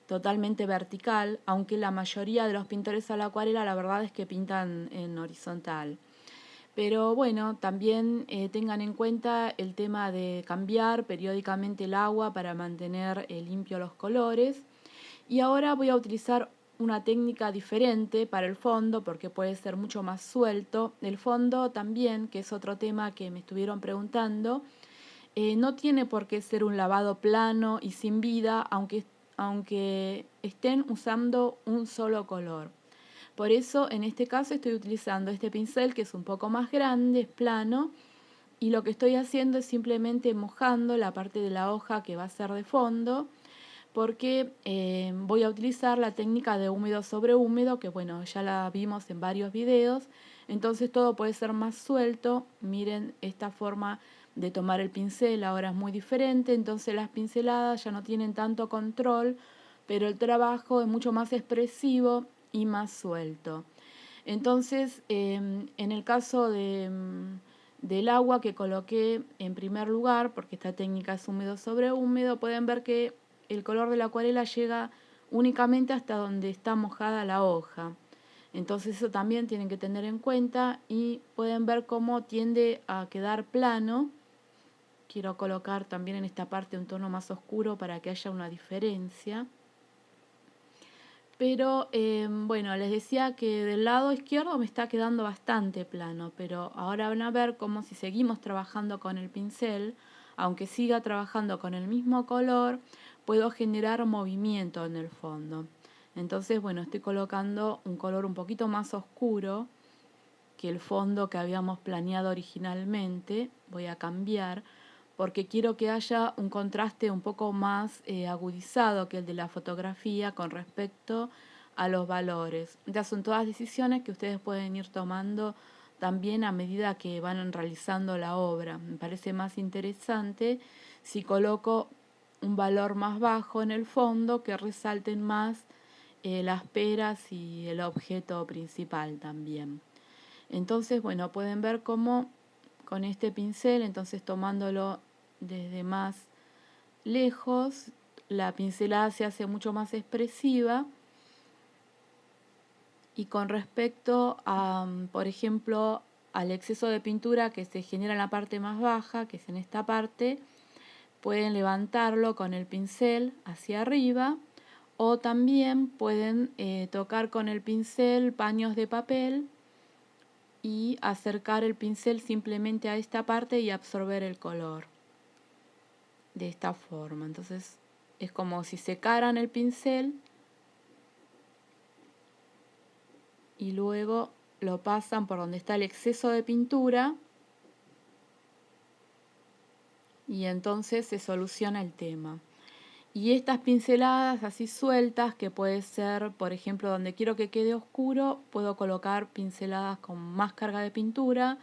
totalmente vertical, aunque la mayoría de los pintores a la acuarela la verdad es que pintan en horizontal. Pero bueno, también tengan en cuenta el tema de cambiar periódicamente el agua para mantener limpio los colores. Y ahora voy a utilizar una técnica diferente para el fondo porque puede ser mucho más suelto. El fondo también, que es otro tema que me estuvieron preguntando, no tiene por qué ser un lavado plano y sin vida, aunque estén usando un solo color. Por eso en este caso estoy utilizando este pincel que es un poco más grande, es plano, y lo que estoy haciendo es simplemente mojando la parte de la hoja que va a ser de fondo, porque voy a utilizar la técnica de húmedo sobre húmedo, que bueno, ya la vimos en varios videos, entonces todo puede ser más suelto. Miren esta forma de tomar el pincel, ahora es muy diferente, entonces las pinceladas ya no tienen tanto control, pero el trabajo es mucho más expresivo y más suelto. Entonces, en el caso del agua que coloqué en primer lugar, porque esta técnica es húmedo sobre húmedo, pueden ver que el color de la acuarela llega únicamente hasta donde está mojada la hoja. Entonces eso también tienen que tener en cuenta y pueden ver cómo tiende a quedar plano. Quiero colocar también en esta parte un tono más oscuro para que haya una diferencia. Pero bueno, les decía que del lado izquierdo me está quedando bastante plano, pero ahora van a ver cómo si seguimos trabajando con el pincel, aunque siga trabajando con el mismo color, puedo generar movimiento en el fondo. Entonces, bueno, estoy colocando un color un poquito más oscuro que el fondo que habíamos planeado originalmente. Voy a cambiar porque quiero que haya un contraste un poco más agudizado que el de la fotografía con respecto a los valores. Ya son todas decisiones que ustedes pueden ir tomando también a medida que van realizando la obra. Me parece más interesante si coloco un valor más bajo en el fondo, que resalten más las peras y el objeto principal también. Entonces, bueno, pueden ver cómo con este pincel, entonces tomándolo desde más lejos, la pincelada se hace mucho más expresiva. Y con respecto a, por ejemplo, al exceso de pintura que se genera en la parte más baja, que es en esta parte, pueden levantarlo con el pincel hacia arriba, o también pueden tocar con el pincel paños de papel y acercar el pincel simplemente a esta parte y absorber el color de esta forma. Entonces es como si secaran el pincel y luego lo pasan por donde está el exceso de pintura y entonces se soluciona el tema. Y estas pinceladas así sueltas, que puede ser, por ejemplo, donde quiero que quede oscuro, puedo colocar pinceladas con más carga de pintura,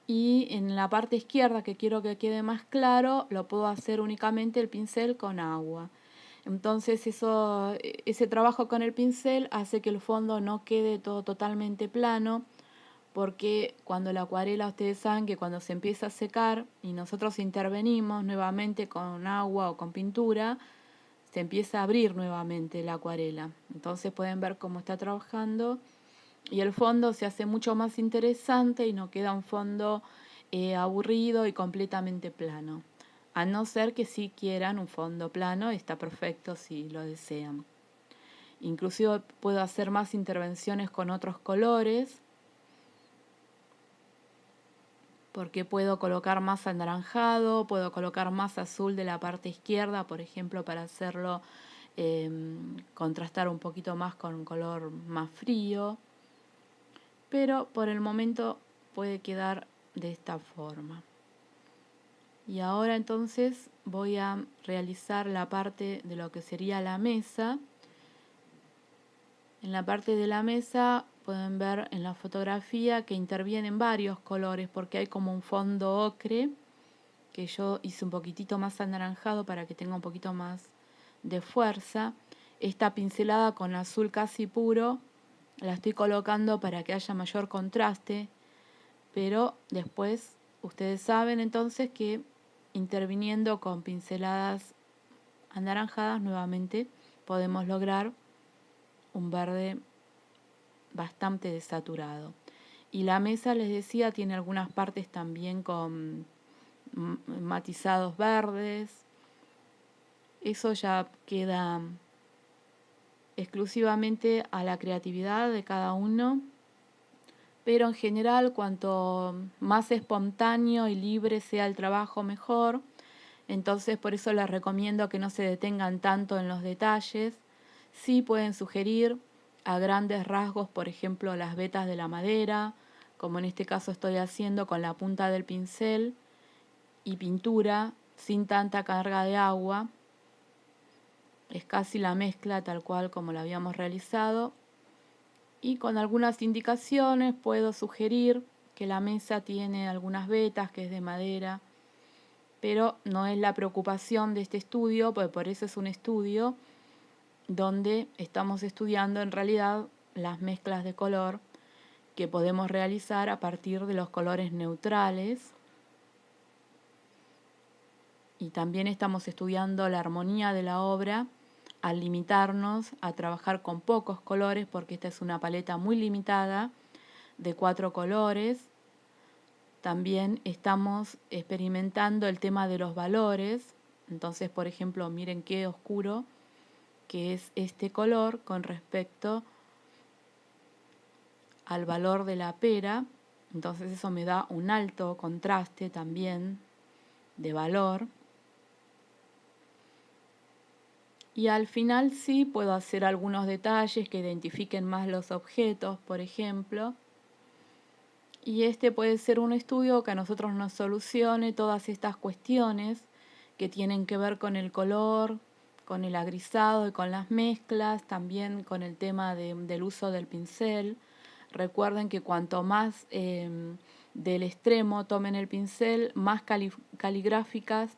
y en la parte izquierda que quiero que quede más claro, lo puedo hacer únicamente el pincel con agua. Entonces ese trabajo con el pincel hace que el fondo no quede todo totalmente plano, porque cuando la acuarela, ustedes saben que cuando se empieza a secar y nosotros intervenimos nuevamente con agua o con pintura, se empieza a abrir nuevamente la acuarela. Entonces pueden ver cómo está trabajando y el fondo se hace mucho más interesante y no queda un fondo aburrido y completamente plano. A no ser que si quieran un fondo plano, está perfecto si lo desean. Inclusive puedo hacer más intervenciones con otros colores, porque puedo colocar más anaranjado, puedo colocar más azul de la parte izquierda, por ejemplo, para hacerlo contrastar un poquito más con un color más frío, pero por el momento puede quedar de esta forma. Y ahora entonces voy a realizar la parte de lo que sería la mesa. En la parte de la mesa pueden ver en la fotografía que intervienen varios colores, porque hay como un fondo ocre que yo hice un poquitito más anaranjado para que tenga un poquito más de fuerza. Esta pincelada con azul casi puro la estoy colocando para que haya mayor contraste, pero después ustedes saben entonces que interviniendo con pinceladas anaranjadas nuevamente podemos lograr un verde bastante desaturado. Y la mesa, les decía, tiene algunas partes también con matizados verdes. Eso ya queda exclusivamente a la creatividad de cada uno, pero en general cuanto más espontáneo y libre sea el trabajo, mejor. Entonces por eso les recomiendo que no se detengan tanto en los detalles. Sí pueden sugerir a grandes rasgos, por ejemplo, las vetas de la madera, como en este caso estoy haciendo con la punta del pincel y pintura sin tanta carga de agua. Es casi la mezcla tal cual como la habíamos realizado. Y con algunas indicaciones puedo sugerir que la mesa tiene algunas vetas, que es de madera, pero no es la preocupación de este estudio, pues por eso es un estudio donde estamos estudiando en realidad las mezclas de color que podemos realizar a partir de los colores neutrales. Y también estamos estudiando la armonía de la obra al limitarnos a trabajar con pocos colores, porque esta es una paleta muy limitada de 4 colores. También estamos experimentando el tema de los valores. Entonces, por ejemplo, miren qué oscuro que es este color con respecto al valor de la pera. Entonces eso me da un alto contraste también de valor. Y al final sí puedo hacer algunos detalles que identifiquen más los objetos, por ejemplo. Y este puede ser un estudio que a nosotros nos solucione todas estas cuestiones que tienen que ver con el color, con el agrisado y con las mezclas, también con el tema del uso del pincel. Recuerden que cuanto más del extremo tomen el pincel, más caligráficas,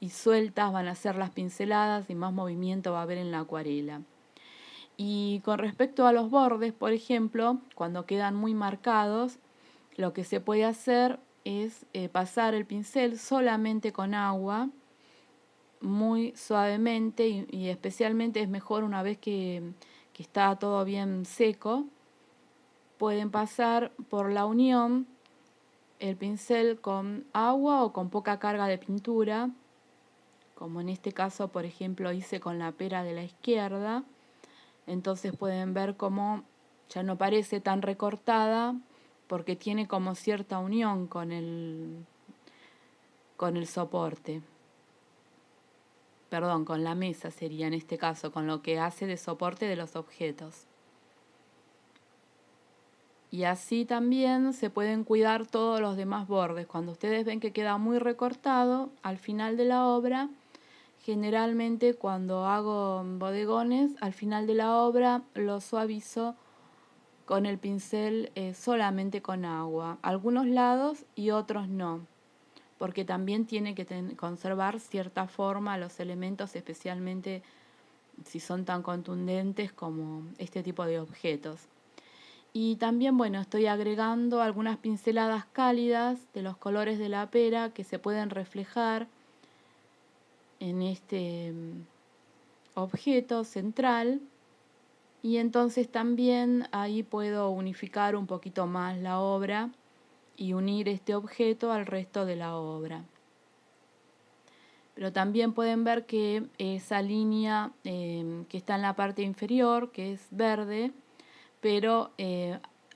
y sueltas van a ser las pinceladas y más movimiento va a haber en la acuarela. Y con respecto a los bordes, por ejemplo, cuando quedan muy marcados, lo que se puede hacer es pasar el pincel solamente con agua, muy suavemente, y especialmente es mejor una vez que está todo bien seco. Pueden pasar por la unión el pincel con agua o con poca carga de pintura, como en este caso, por ejemplo, hice con la pera de la izquierda. Entonces pueden ver cómo ya no parece tan recortada porque tiene como cierta unión con el soporte. Perdón, con la mesa sería en este caso, con lo que hace de soporte de los objetos. Y así también se pueden cuidar todos los demás bordes. Cuando ustedes ven que queda muy recortado, al final de la obra, generalmente cuando hago bodegones, al final de la obra lo suavizo con el pincel solamente con agua. Algunos lados y otros no, porque también tiene que conservar cierta forma los elementos, especialmente si son tan contundentes como este tipo de objetos. Y también, bueno, estoy agregando algunas pinceladas cálidas de los colores de la pera que se pueden reflejar en este objeto central. Y entonces también ahí puedo unificar un poquito más la obra y unir este objeto al resto de la obra. Pero también pueden ver que esa línea que está en la parte inferior, que es verde, pero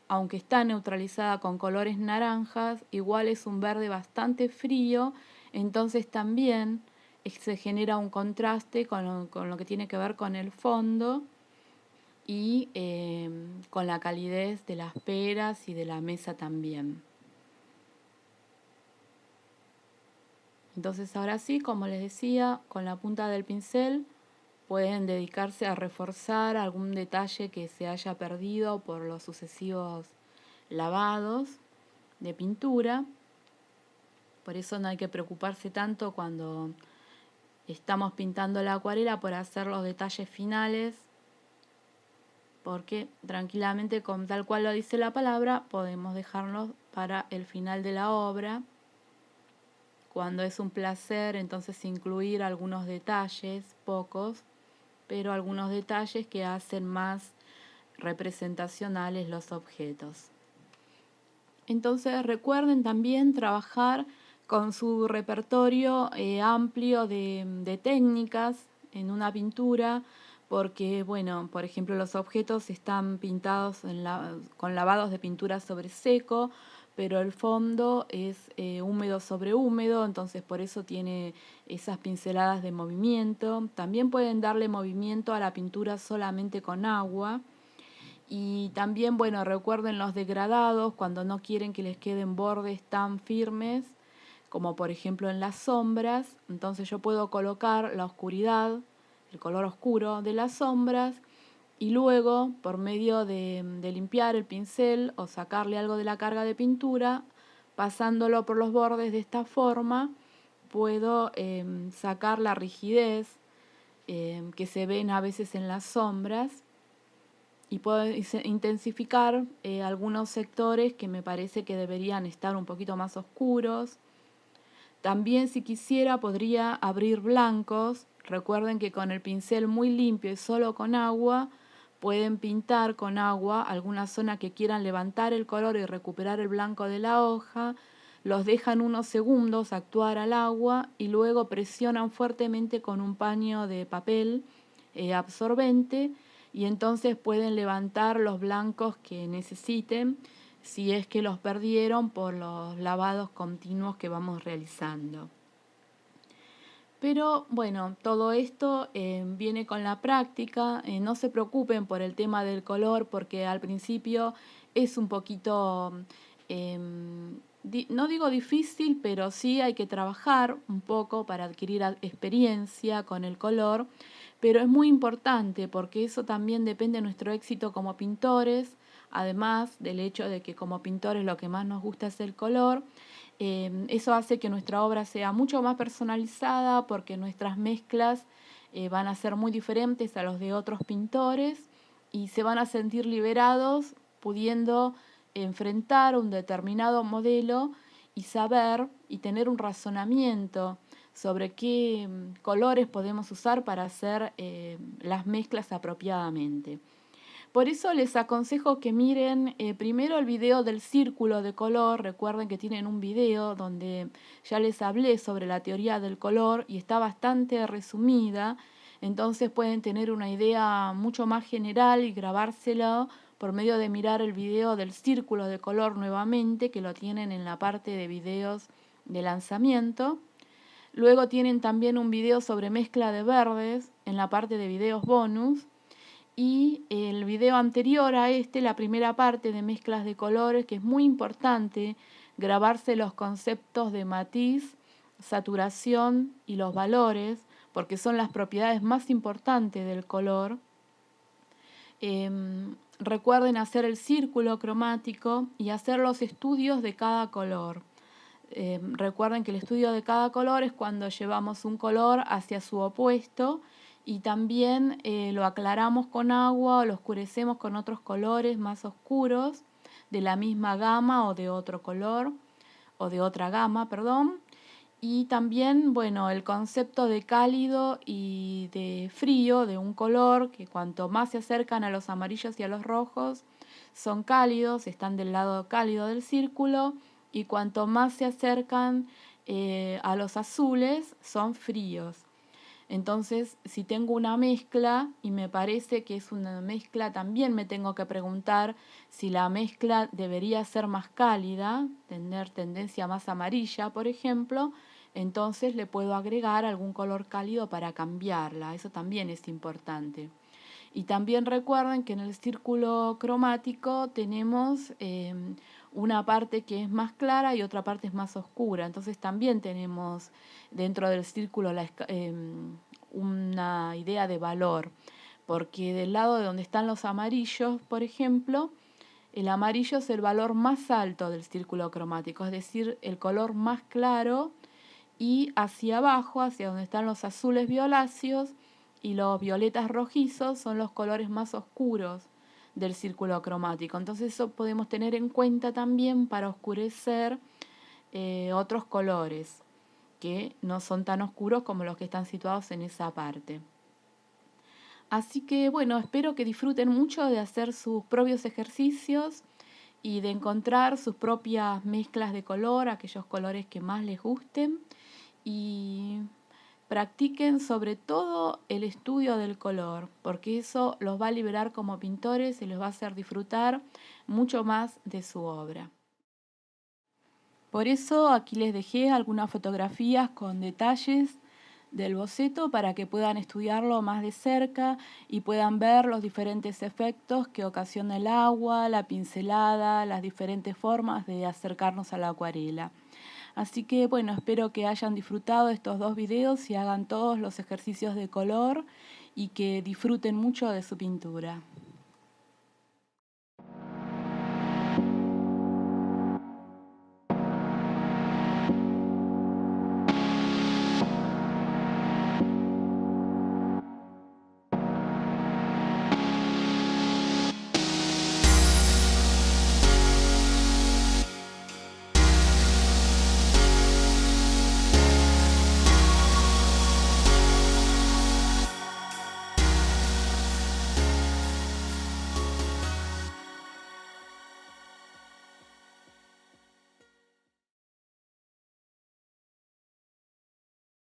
aunque está neutralizada con colores naranjas, igual es un verde bastante frío, entonces también se genera un contraste con lo que tiene que ver con el fondo y con la calidez de las peras y de la mesa también. Entonces ahora sí, como les decía, con la punta del pincel pueden dedicarse a reforzar algún detalle que se haya perdido por los sucesivos lavados de pintura. Por eso no hay que preocuparse tanto cuando estamos pintando la acuarela por hacer los detalles finales, porque tranquilamente, con tal cual lo dice la palabra, podemos dejarlos para el final de la obra. Cuando es un placer, entonces incluir algunos detalles, pocos, pero algunos detalles que hacen más representacionales los objetos. Entonces recuerden también trabajar con su repertorio amplio de técnicas en una pintura, porque, bueno, por ejemplo, los objetos están pintados con lavados de pintura sobre seco, pero el fondo es húmedo sobre húmedo, entonces por eso tiene esas pinceladas de movimiento. También pueden darle movimiento a la pintura solamente con agua. Y también, bueno, recuerden los degradados cuando no quieren que les queden bordes tan firmes, como por ejemplo en las sombras. Entonces yo puedo colocar la oscuridad, el color oscuro de las sombras, y luego, por medio de limpiar el pincel o sacarle algo de la carga de pintura, pasándolo por los bordes de esta forma, puedo sacar la rigidez que se ven a veces en las sombras, y puedo intensificar algunos sectores que me parece que deberían estar un poquito más oscuros. También, si quisiera, podría abrir blancos. Recuerden que con el pincel muy limpio y solo con agua, pueden pintar con agua alguna zona que quieran levantar el color y recuperar el blanco de la hoja. Los dejan unos segundos actuar al agua y luego presionan fuertemente con un paño de papel absorbente, y entonces pueden levantar los blancos que necesiten si es que los perdieron por los lavados continuos que vamos realizando. Pero bueno, todo esto viene con la práctica. No se preocupen por el tema del color, porque al principio es un poquito, no digo difícil, pero sí hay que trabajar un poco para adquirir experiencia con el color. Pero es muy importante porque eso también depende de nuestro éxito como pintores además del hecho de que como pintores lo que más nos gusta es el color, eso hace que nuestra obra sea mucho más personalizada porque nuestras mezclas van a ser muy diferentes a los de otros pintores y se van a sentir liberados pudiendo enfrentar un determinado modelo y saber y tener un razonamiento sobre qué colores podemos usar para hacer las mezclas apropiadamente. Por eso les aconsejo que miren primero el video del círculo de color. Recuerden que tienen un video donde ya les hablé sobre la teoría del color y está bastante resumida. Entonces pueden tener una idea mucho más general y grabárselo por medio de mirar el video del círculo de color nuevamente, que lo tienen en la parte de videos de lanzamiento. Luego tienen también un video sobre mezcla de verdes en la parte de videos bonus. Y el video anterior a este, la primera parte de mezclas de colores, que es muy importante grabarse los conceptos de matiz, saturación y los valores, porque son las propiedades más importantes del color. Recuerden hacer el círculo cromático y hacer los estudios de cada color. Recuerden que el estudio de cada color es cuando llevamos un color hacia su opuesto y también lo aclaramos con agua o lo oscurecemos con otros colores más oscuros de la misma gama o de otro color o de otra gama, perdón. Y también, bueno, el concepto de cálido y de frío de un color que cuanto más se acercan a los amarillos y a los rojos son cálidos, están del lado cálido del círculo, y cuanto más se acercan a los azules son fríos. Entonces, si tengo una mezcla y me parece que es una mezcla, también me tengo que preguntar si la mezcla debería ser más cálida, tener tendencia más amarilla, por ejemplo, entonces le puedo agregar algún color cálido para cambiarla. Eso también es importante. Y también recuerden que en el círculo cromático tenemos una parte que es más clara y otra parte es más oscura. Entonces también tenemos dentro del círculo una idea de valor. Porque del lado de donde están los amarillos, por ejemplo, el amarillo es el valor más alto del círculo cromático, es decir, el color más claro, y hacia abajo, hacia donde están los azules violáceos, y los violetas rojizos son los colores más oscuros del círculo cromático. Entonces eso podemos tener en cuenta también para oscurecer otros colores que no son tan oscuros como los que están situados en esa parte. Así que bueno, espero que disfruten mucho de hacer sus propios ejercicios y de encontrar sus propias mezclas de color, aquellos colores que más les gusten, y practiquen sobre todo el estudio del color, porque eso los va a liberar como pintores y les va a hacer disfrutar mucho más de su obra. Por eso aquí les dejé algunas fotografías con detalles del boceto para que puedan estudiarlo más de cerca y puedan ver los diferentes efectos que ocasiona el agua, la pincelada, las diferentes formas de acercarnos a la acuarela. Así que bueno, espero que hayan disfrutado estos dos videos y hagan todos los ejercicios de color y que disfruten mucho de su pintura.